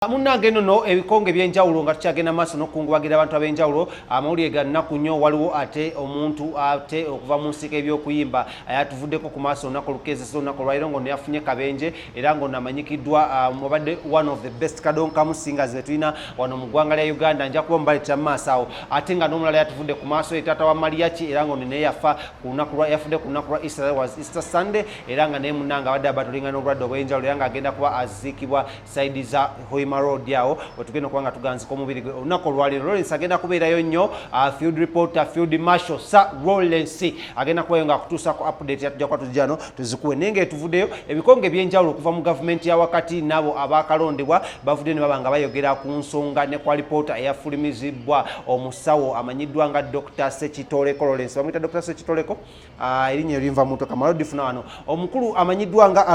Munnange nno ebikonge byenjawulo nga tukyagenda maaso n'okukungubagira abantu ab'enjawulo amawulire ga nnaku nnyo waliwo ate omuntu ate okuva mu nsika eby'okuyimba ayatuvuddeko ku maaso olunaku olukezesa olunaku olwaliro ng'ono yafunye kabenje era ng'ono amanyikiddwa mubadde one of the best kadonkamu singers be tulina wano mu ggwanga lya Uganda nja kuba mubaleetera mu maaso awo ate nga n'omulala yatuvudde ku maaso ye taata wa Mariaki era ng'ono naye yafa yafudde ku lunaku lwa Easter Sunday era nga naye munnange abadde abatulinga n'obulwadde obw'enjawulo era ng'agenda kuba aziikibwa saidi za Road yao wetugenda kubanga tuganzika omubiri gwe olunaku olwaliro. Lawrence agenda kubeerayo nnyo field reporter field marshal Sir Lawrence agenda kubayo nga akutuusako update yatujja kuba tujjano tuzikuwe naye ng'etuvuddeyo ebikonge ebyenjawulo okuva mu gavumenti ya wakati nabo abakalondebwa bavudde ne baba nga bayogera ku nsonga ne kwa reporter eyafulumizibwa omusawo amanyiddwa nga Dr. Sekitoleko Lawrence bamwita Dr. Sekitoleko erinnya elinva mu mmotoka malodifuna wano omukulu amanyiddwa nga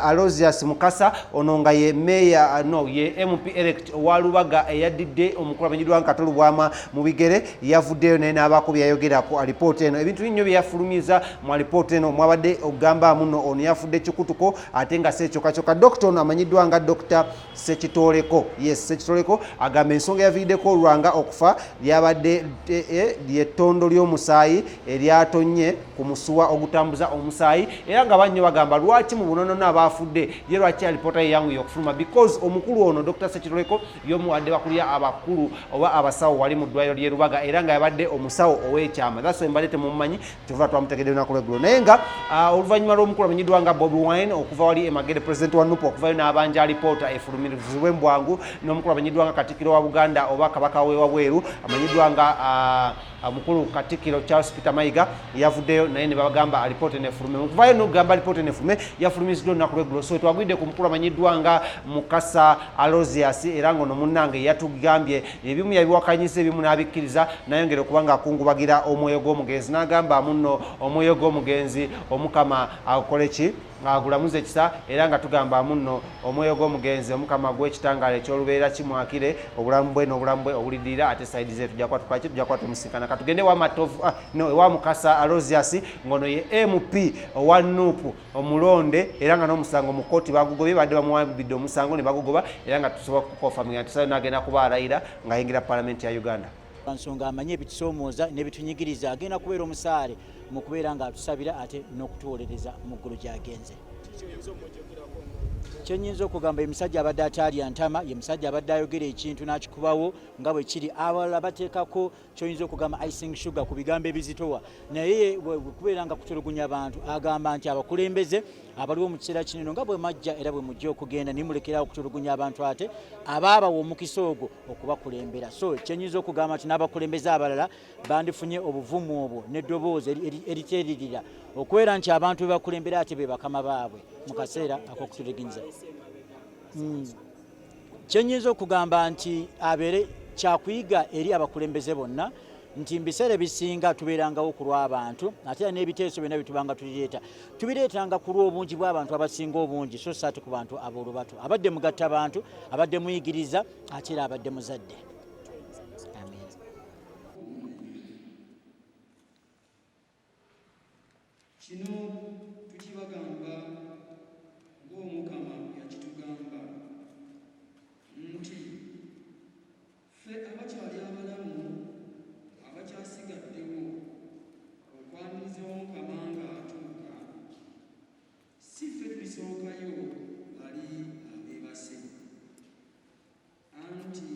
Aloysius Mukasa ono nga ye ye MP elect walubaga eyadidde omukulu amanyiddwa nga Katolu Bwama mu bigere yavuddeyo naye n'abaako byayogeraku alipoota eno ebintu nnyo byeyafulumiza mu alipoota eno mwabadde okugamba muno ono yafudde kikutuko ate nga sekyokakyoka dokita ono amanyiddwa nga Dr. Sekitoleko Sekitoleko agamba ensonga yaviiriddeko olwanga okufa lyabadde lyettondo ly'omusaayi eryatonye ku musuwa ogutambuza omusaayi era nga bannyo bagamba lwaki mu bunonono abaafudde ye lwaki alipoota yeyanguye okufuluma because omukulu ono Dr. Sekitoleko y'omuwadde bakulira abakulu oba abasawo wali mu ddwaliro ly'e Rubaga era nga yabadde omusawo ow'ekyama that's why mbadde temumumanyi tuva twamutegedde lunaku lw'eggulo naye nga oluvannyuma lw'omukulu amanyiddwa nga Bobi Wine okuva wali Emagere president wa NUP okuvayo n'abanja alipoota efulumirizibwe mu bwangu n'omukulu amanyiddwa nga Katikkiro wa Buganda oba kabaka we wabweru amanyiddwa nga mukulu Katikkiro Charles Peter Mayiga yavuddeyo naye ne bagamba alipoota nefulume okuvayo n'okugamba alipoota nefulume yafulumiziddwa olunaku lw'eggulo so twagwidde ku mukulu amanyiddwa nga Mukasa Aloysius era ng'ono munnange yatugambye ebimu yabiwakanyisa ebimu n'abikkiriza nayongera okuba nga akungubagira omwoyo gw'omugenzi n'agamba muno omwoyo gw'omugenzi omukama akole ki agulamuze ekisa era nga tugamba muno omwoyo gw'omugenzi omukama gw'ekitangaala ekyolubeera kimwakire obulamu bwe n'obulamu bwe obuliddirira ate saidi ze tujja kuba tumusinkana katugende wa Mukasa Aloysius ng'ono ye MP owa NUP omulonde era nga n'omusango mu kkooti bagugobye badde bamuwambidde omusango ne bagugoba era nga tusobola kukonfaminga tusayo n'agenda kuba alayira ng'ayingira palamenti ya Uganda nsonga amanye ebitusoomooza n'ebitunyigiriza agenda kubeera omusaale mu kubeera ng'atusabira ate n'okutuwolereza mu ggulu gy'agenze. Kyenyinza okugamba emisajja abadde ataalya ntama ye musajja abadde ayogera ekintu n'akikubawo nga bwe kiri abalala bateekako kyoyinza okugamba icing sugar ku bigambo ebizitowa naye kubeera nga kutulugunya abantu agamba nti abakulembeze abaliwo mu kiseera kinene nga bwe majja era bwe mujja okugenda nimulekerawo okutulugunya abantu ate abaabawa omukisa ogwo okubakulembera so kyenyinza okugamba nti n'abakulembeze abalala bandifunye obuvumu obwo n'eddoboozi eriteeririra okubeera nti abantu be bakulembera ate be bakama baabwe mu kaseera ak'okutulugunya kyenyinza okugamba nti abeere kyakuyiga eri abakulembeze bonna nti mbiseera bisinga tubeerangawo ku lw'abantu ate n'ebiteeso byonna bitubanga tubireetanga ku lw'obungi bw'abantu abasinga obungi so saati ku bantu ab'olubato abadde mugatta abantu abadde muyigiriza ate era abadde muzadde. Kino tukibagamba ng'omukama yakitugamba nti ffe abakyali abalamu abakyasigaddewo okwaniriza omukama ng'atuuka si ffe tulisookayo bali abeebase anti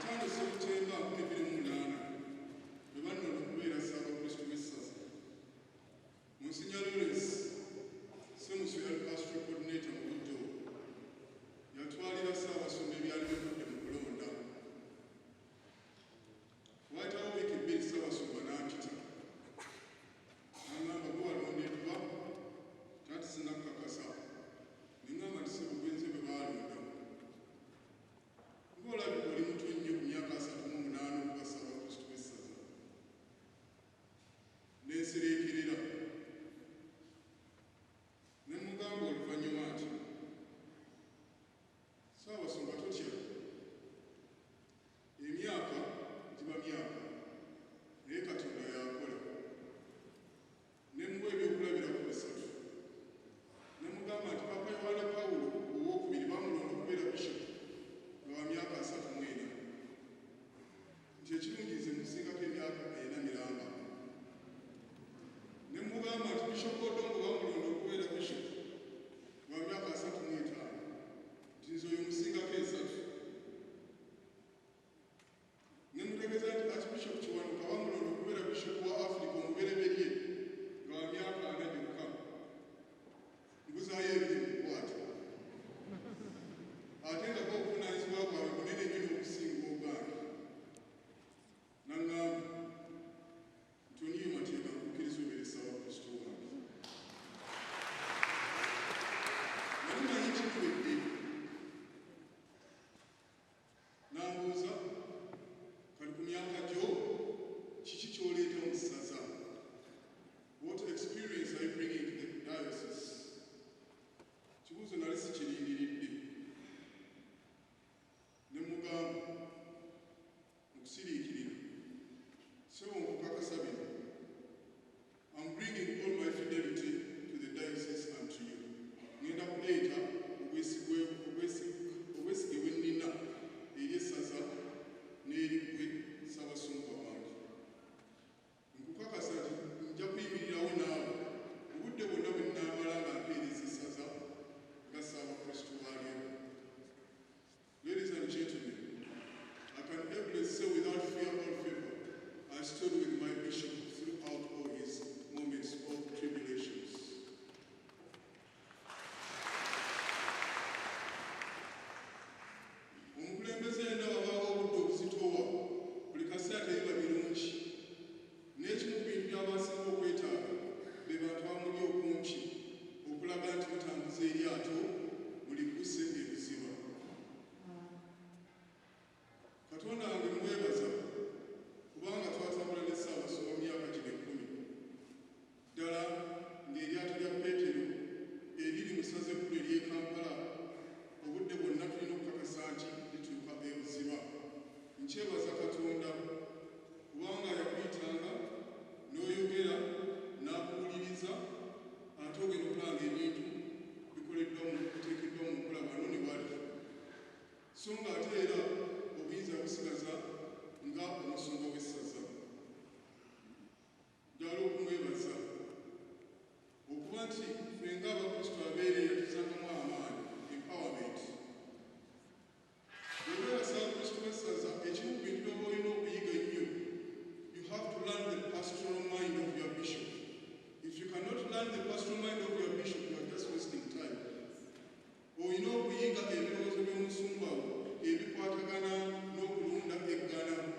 5 Septemba 2008 bwe banona okubeera Ssaabakristo w'essaza Monsignor Lawrence Semusu yali pastoral coordinator mu Buddo yatwalira Ssaabasumba ebyali bivudde mu kulonda waayitawo wiiki 2 Ssaabasumba n'ampita n'aŋŋamba gwe walondeddwa taati sinakukakasa ne ŋŋamba nti sebo gwenze bwe baalonda ng'olabika oli muto nnyo ku myaka 38 okuba Ssaabakristo w'essaza n'ensereekerera ne mugamba oluvannyuma nti Ssaabasumba totya emyaka giba myaka naye Katonda yakola ne muwa ebyokulabirako 3 ne mugamba nti Papa Yohana Pawulo owookubiri bamulonda okubeera bishopu nga wa myaka 34 nti ekirungi nze musingako emyaka 4 miramba ne mugamba nti Bishopu Odongo bamulonda okubeera bishopu nga wa myaka 35 nti nze oyo musingako 3 ne mutegeeza nti Archbishop Kiwanuka bamulonda okubeera bishopu wa Africa omubereberye nga wa myaka 4 gyokka mbuzaayo ebiri mukwata ate nga obuvunaanyizibwa bwabwe bunene nnyo n'okusinga obwange naŋŋamba ntoniyo mateeka nkukkiriza obeere Ssaabakristo wange nali manyi kimuwedde n'ambuuza kali ku myaka gyo kiki ky'oleeta mu ssaza what experience are you bringing to the diocese kibuuzo nali sikirindiridde ne mugamba okusiriikirira sebo nkukakasa bino I'm bringing all my fidelity to the diocese and to you ngenda kuleeta obwesige bwe nnina eri essaza n'eri ggwe Ssaabasumba wange nkukakasa nti nja kuyimirirawo naawe obudde bwonna bwe nnaamala nga mpeereza essaza nga Ssaabakristo waalyo. Ladies and gentlemen, I can ably say without fear or favor, I stood with my bishop throughout all his moments of tribulations. Omukulembeze yenna wabaawo obudde obuzitoowa buli kaseera tebiba birungi n'ekimu ku bintu by'abasinga okwetaaga be bantu bamuli okumpi okulaga nti mutambuza eryato muligguse ebiziba. Katonda wange mwebaza kubanga twatambula ne Ssaabasumba mu myaka gino 10 ddala ng'eryato lya Peetero eriri mu ssaza ekkulu ery'e Kampala obudde bwonna tulina okukakasa nti lituuka ebuziba. Nkyebaza Katonda kubanga yakuyitanga n'oyogera n'akuwuliriza ate ogenda okulanga ebintu biteekeddwa mu nkola wano ne wali so nga ate era obuyinza busigaza nga omusumba w'essaza. Njagala okumwebaza okuba nti